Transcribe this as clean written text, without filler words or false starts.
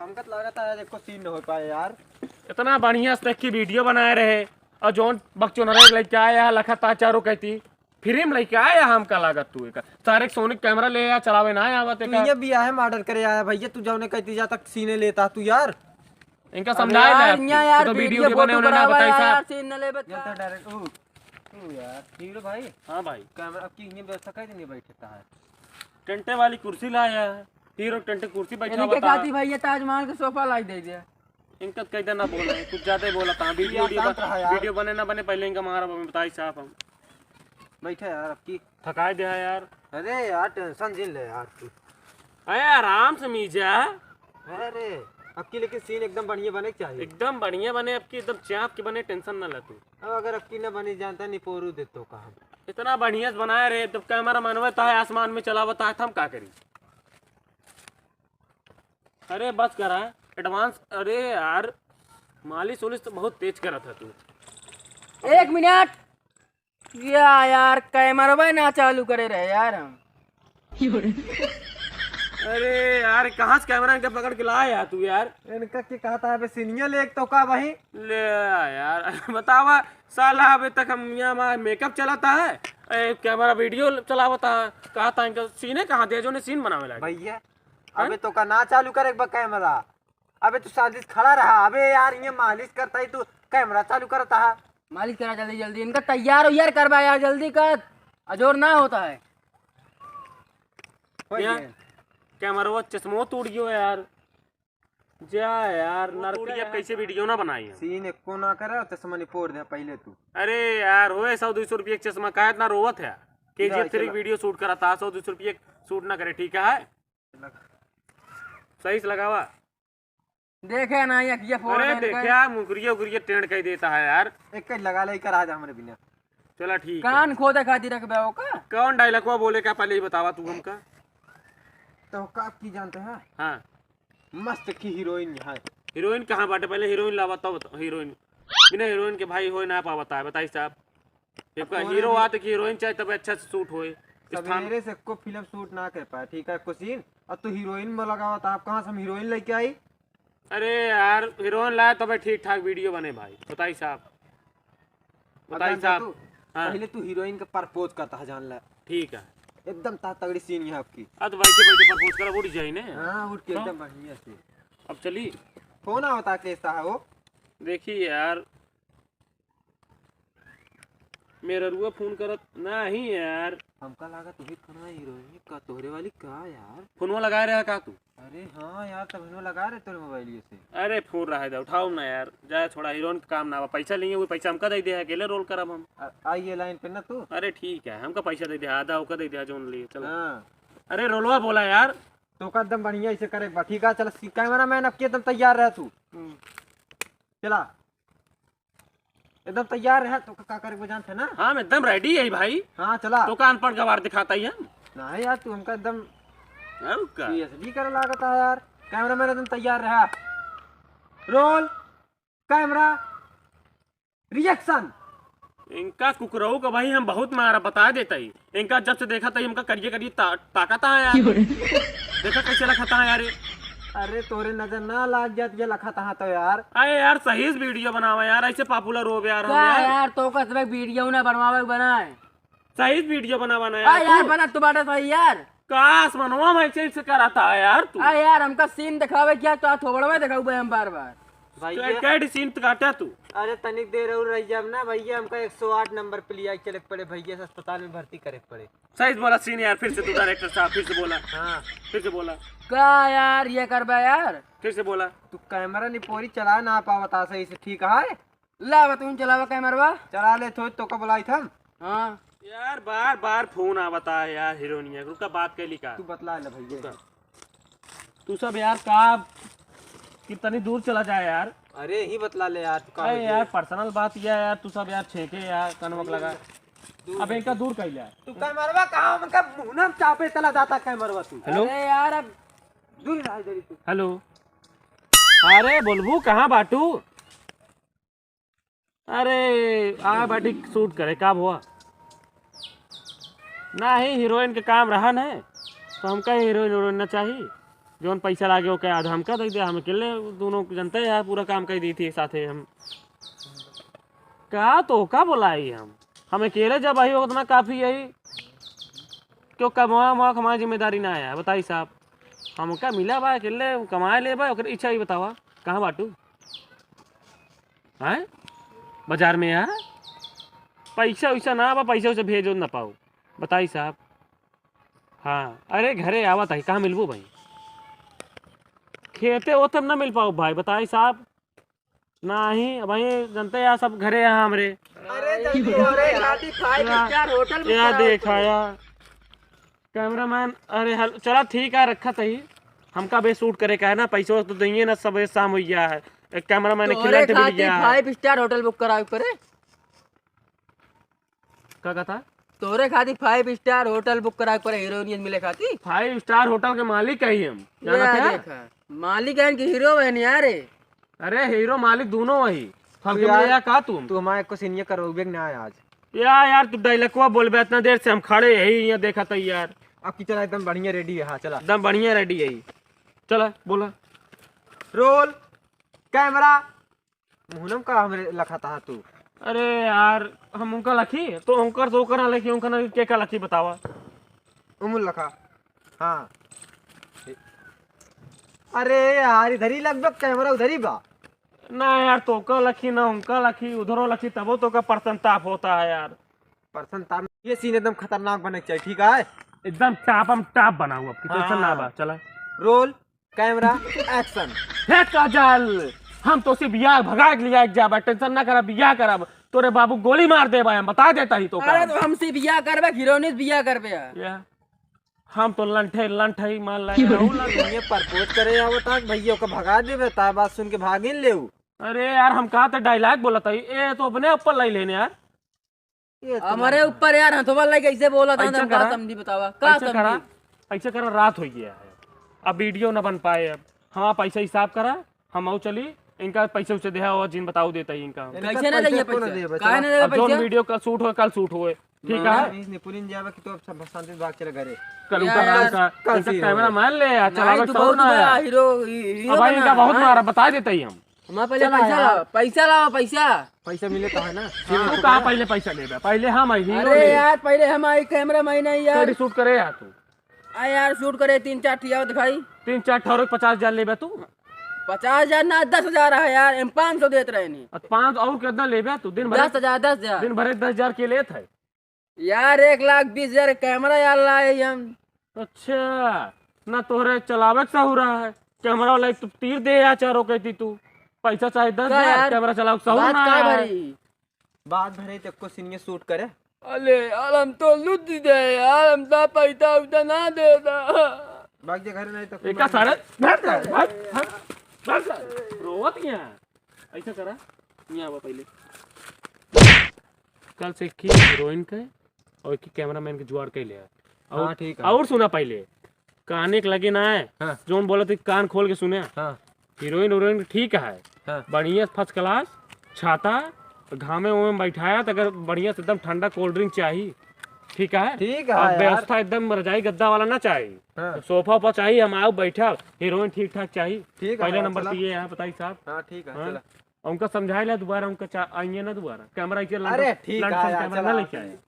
हमको लगता है देखो सीन न हो पाए यार। इतना बढ़िया से की वीडियो बनाए रहे और जोन बकचोनरे लेके आया लखता चारों कहती फ्री में लेके आया हमका लागत तू एक सारे सोनिक कैमरा ले आया चलावे ना आवत तू ये भी है मर्डर करे आया भैया, तू जाने कहती जा तक सीने लेता तू यार। इनका समझाए ना यार तो वीडियो वीडियो बने उन्होंने बताई यार साहब सीन न ले बच्चा ये तो डायरेक्ट तू यार हीरो भाई। हां भाई कैमरा अब की ये व्यवस्था कैसे नहीं बैठता है। टेंटे वाली कुर्सी लाया है हीरो टेंटे कुर्सी बैठा इनके बता खाती भैया ताजमहल का सोफा ला दे दिया। इनका कहते ना बोले कुछ ज्यादा ही बोला था वीडियो बने ना बने पहले इनका मारा बताई साहब हम बैठा यार अब की थकाए दे है यार। अरे यार टेंशन झेल ले यार तू। अरे आराम से मीजा अरे अब की लेकिन सीन एकदम बढ़िया बने के चाहिए। एकदम बढ़िया बने अब की एकदम चाप की बने टेंशन ना ले तू। अब अगर अब की न बनी जानता नहीं पोरू दे तो कहा इतना बढ़िया से बनाए रहे तब कैमरा मनवता है आसमान में चलावता है हम क्या करी। अरे बस करा एडवांस। अरे यार मालिश वालिश तो बहुत तेज करा था तू। 1 मिनट क्या यार कैमरा ना चालू करे रहे यार हम। अरे यार कहाँ से कैमरा इनका पकड़ के लाया तू यार। इनका क्या कहता है सीनिया ले तो का वही ले यार बतावा साला अभी तक हम यहाँ मेकअप चलाता है कैमरा वीडियो चलावता है कहा था इनका सीने कहाँ दिया जो ने सीन बनावे लगे भैया। अबे तो का ना चालू करे कैमरा। अबे तू शांति से खड़ा रहा। अबे यार ये मालिश करता ही तू कैमरा चालू करता है। मालिश करा जल्दी जल्दी इनका तैयार हो यार करवा यार जल्दी कर अजोर ना होता है। कैमरा वो चश्मो टूट गयो यार जा यार नरकुड़िया कैसे वीडियो ना बनाई है। सीन एको ना करे चश्मा नहीं फोड़ दे पहले तू। अरे यार होए 100-200 रुपये चश्मा का इतना रोवत है KGF 3 वीडियो शूट करा था 100-200 रुपये शूट ना करे ठीक है सही से लगावा। देखे ना ये फोड़ अरे देखा मुगरिया उगरिया टेंड कह देता है यार। एक लगा ले कर आज हमारे बिना। चला ठीक कान खोदे खाती रख बे का कौन डायलॉग बोले क्या पहले ही बतावा तू हमका। तो का की जानते हैं हाँ मस्त की हीरोइन है। हीरोइन कहाँ बाटे पहले हीरोइन लावा तब हीरोइन बिना हीरोइन के भाई हो ना पावता है बताइए साहब। एक हीरो आते कि हीरोइन चाहिए तब अच्छा से शूट होए। सवेरे से को फिल्म शूट ना कर पाए ठीक है को सीन और तू हीरोइन में लगावा था। आप कहाँ से हम हीरोइन लेके आई। अरे यार हीरोइन लाया तब ठीक ठाक वीडियो बने भाई बताइए साहब बताइए साहब। पहले तू हीरोइन का प्रपोज करता है जान ले ठीक है एकदम तगड़ी सीन है आपकी। अब बैठे बैठे प्रपोज करा उठ जाए ने। हाँ उठ के एकदम बढ़िया से। अब चली होना होता कैसा है वो देखिए यार मेरा रुआ फोन करत नहीं यार। हमका लगा तू ही करना हीरोइन का तोहरे वाली का यार फोनवा लगा रहा का तू। अरे हाँ यार तब इन्हों लगा रहे तेरे मोबाइल से। अरे फोन रहा है उठाओ ना यार जाए छोड़ा हीरोइन का काम ना पैसा लेंगे वो पैसा हमका दे दिया अकेले रोल करब हम। आइए लाइन पे ना तू। अरे ठीक है हमका पैसा दे दिया आधा होकर दे दिया जो लिए चलो। हाँ अरे रोलवा बोला यार तो का एकदम बढ़िया ऐसे करे ठीक है चल कैमरा मैन अब के एकदम तैयार रह तू। चला एकदम तैयार है तो का करे जानते ना। हाँ मैं एकदम रेडी है भाई। हाँ चला तो कान पर गवार दिखाता ही हम नहीं यार तू हमका एकदम का भी करे लागता है यार। कैमरा मैन एकदम तैयार रहा। Roll camera reaction. इनका कुकरऊ का भाई हम बहुत मारा बता देता ही इनका जब से देखा था इनका करिए करिए ताकत है यार देखा कैसे लखता है यार। अरे तोरे नजर ना लाग जात ये लखता है तो यार। अरे यार सही से वीडियो बनावा यार ऐसे पॉपुलर हो यार हम यार तो का सब वीडियो ना बनवावे बनाए सही से वीडियो बनावा ना यार बना तू बाटा सही यार काश मनवा में ऐसे कराता है यार तू। यार हमका सीन दिखावे क्या तो थोबड़ा में दिखाऊ हम बार बार भैया सीन काटा तू। अरे तनिक देर और रह जब ना भैया हमका 108 नंबर पे लिया चले पड़े भैया से अस्पताल में भर्ती करे पड़े। सही बोला सीन यार फिर से तू डायरेक्टर साहब फिर से बोला। हाँ फिर से बोला का यार ये करबा यार फिर से बोला तू कैमरा नहीं पूरी चला ना पावता सही से ठीक है। ला तुम चलावा कैमरा चला ले तो का बुलाई था। हाँ यार बार बार फोन आवता है यार हीरोइनिया रुका बात कैली का तू बतला ले भैया तू सब यार का कितनी दूर चला जाए यार। अरे ही बतला ले यार तू अरे यार पर्सनल बात यह है यार तू सब यार छेके यार कनवक लगा अब इनका दूर कर लिया तू कैमरवा कहां मतलब मुंह में चापे चला जाता कैमरवा तू। हेलो अरे यार अब दूर रह इधर तू। हेलो अरे बोलबू कहाँ बाटू। अरे आ बाटी शूट करे का हुआ ना ही हीरोइन के काम रहा है तो हमका हीरोइन ना चाहिए। जोन पैसा लागे ओके आधा हमका दे दिया, हम अकेले दोनों जनते यार पूरा काम कर दी थी साथे हम। का तो का बोलाई हम अकेले जब आई उतना काफी यही क्यों कमा हमारी जिम्मेदारी ना आया बताई साहब। हमका मिला बा अकेले कमाए ले बा, इच्छा ही बतावा कहाँ बाटू है बाजार में यार पैसा वैसा ना बा, पैसा वैसा भेजो ना पाओ बताई साहब। हाँ अरे घरे आवत है कहाँ मिलबू भाई, खेते वो तब ना मिल पाओ भाई बताई साहब। नहीं भाई जनते यार सब घरे यहाँ हमरे। अरे जल्दी हो रे, शादी 5 स्टार होटल बुक यार कराओ देखा यार कैमरामैन। अरे हल चला ठीक है रखा सही, हमका बे शूट करे का है ना, पैसा तो दइए ना, सब शाम हो गया है। एक कैमरामैन तोरे खिलाते मिल गया है। 5 स्टार होटल बुक कराओ परे। क्या कहता तोरे खातिर 5 स्टार होटल बुक कराओ परे हीरोइन मिले खातिर। 5 स्टार होटल के मालिक है हम, जाना ये क्या? देखा मालिक है कि हीरो बहन यार। अरे हीरो मालिक दोनों वही फल यार- के का तुम तू हमारे को सीनियर करोगे ना आज। यार तू डायलॉगवा बोलबे इतना देर से हम खड़े यही यहाँ देखा था यार। अब की चला एकदम बढ़िया रेडी है। हाँ चला एकदम बढ़िया रेडी यही चला बोला। Roll camera. मुहनम का हमरे लखा था तू। अरे यार हम उनका लखी तो उनकर तो करा लखी उनका ना के का लखी बतावा। उमुल लखा। हाँ अरे यार इधर ही लगभग कैमरा उधर ही बा। ना यार तो का लखी ना उनका लखी उधरों लखी तबो तो का प्रसन्नताप होता है यार। पर्सन तार ये सीन एकदम खतरनाक बने चाहिए। ठीक है एकदम टाप बना हुआ टेंशन ना बा चला। Roll camera action. Hey Kajal हम तो सिर्फ बियाह भगा के लिया जाबा, टेंशन ना करा बियाह करब तोरे बाबू गोली मार देबा हम बता देता ही तो अरे तो हमसे बियाह करबे हीरोइन बियाह करबे यार। या हम तो लंठे ही मान लाए रहू ये प्रपोज करे आवता भैया को भगा देबे ता बात सुन के भागिन लेऊ। अरे यार हम कहा था डायलॉग बोला था ये तो अपने ऊपर लाई लेने यार। ये तो हमारे ऊपर यार हथवा लाइक कैसे बोला था ऐसा हम का करा? समझी बतावा का ऐसा करा समझी। ऐसा करा रात हो गया है अब वीडियो ना बन पाए, अब हम पैसा हिसाब करा हम आओ चली इनका पैसे उसे दे और जिन बताओ देता ही इनका। कैसे ना देंगे को ना पैसा देबे, काहे ना अब देबे जो पैसा। वीडियो का शूट हो कल शूट हुए ठीक है निपुलिन जावे कि तो अब सब शांति से भाग चले घरे। कल यार, उनका कल सीन कैमरा होगा। मान ले यार चला नहीं, तू बहुत बड़ा हीरो अब भाई इनका बहुत बना। मारा बता देते ही हम। हमारे पहले पैसा लाओ पैसा। पैसा मिले तो है ना। तू कहाँ पहले पैसा ले पहले हम आई हीरो अरे यार पहले हम आई कैमरा महीना यार शूट करे यार तू आ यार शूट करे 3-4 ठिया दिखाई 3-4 ठहरो 50,000 ले तू 50,000 ना 10,000 है यार हम 500 देते रहे नहीं 5 और कितना ले तू दिन भर 10,000 दिन भर 10,000 के लेत है। यार 1,20,000 कैमरा यार लाए हम। अच्छा ना तोहरे चलावे का हो रहा है कैमरा वाला तू तीर दे या चारों कहती तू पैसा चाहे 10,000 कैमरा चलाओ सहू बात ना का है। भरी बात भरे तक को सीनियर शूट करे। अरे यार हम तो लुट दे यार हम तो पैसा उतना ना देता। भाग जा घर नहीं तो एका सारे रोवत यहाँ ऐसा करा यहाँ आवा पहले कल से की हीरोइन के और की कैमरामैन के जुआड़ के ले हाँ, और ठीक है। और सुना पहले कहानी के लगे ना है हाँ। जोन बोला थे कान खोल के सुने हाँ हीरोइन ठीक है हाँ बढ़िया फर्स्ट क्लास छाता घामे में बैठाया तो अगर बढ़िया से एकदम ठंडा कोल्ड ड्रिंक चाहिए ठीक है। ठीक है अब यार। व्यवस्था एकदम रजाई गद्दा वाला ना चाहिए हाँ। सोफा पर चाहिए हम आओ बैठा हीरोइन ठीक ठाक चाहिए ठीक है पहले यार, नंबर चला। पे ये है बताइए साहब। हाँ ठीक है हाँ? चला। उनका समझाए ला दोबारा उनका आइए ना दोबारा कैमरा अरे ठीक है यार, कैमरा चला। ना लेके आए।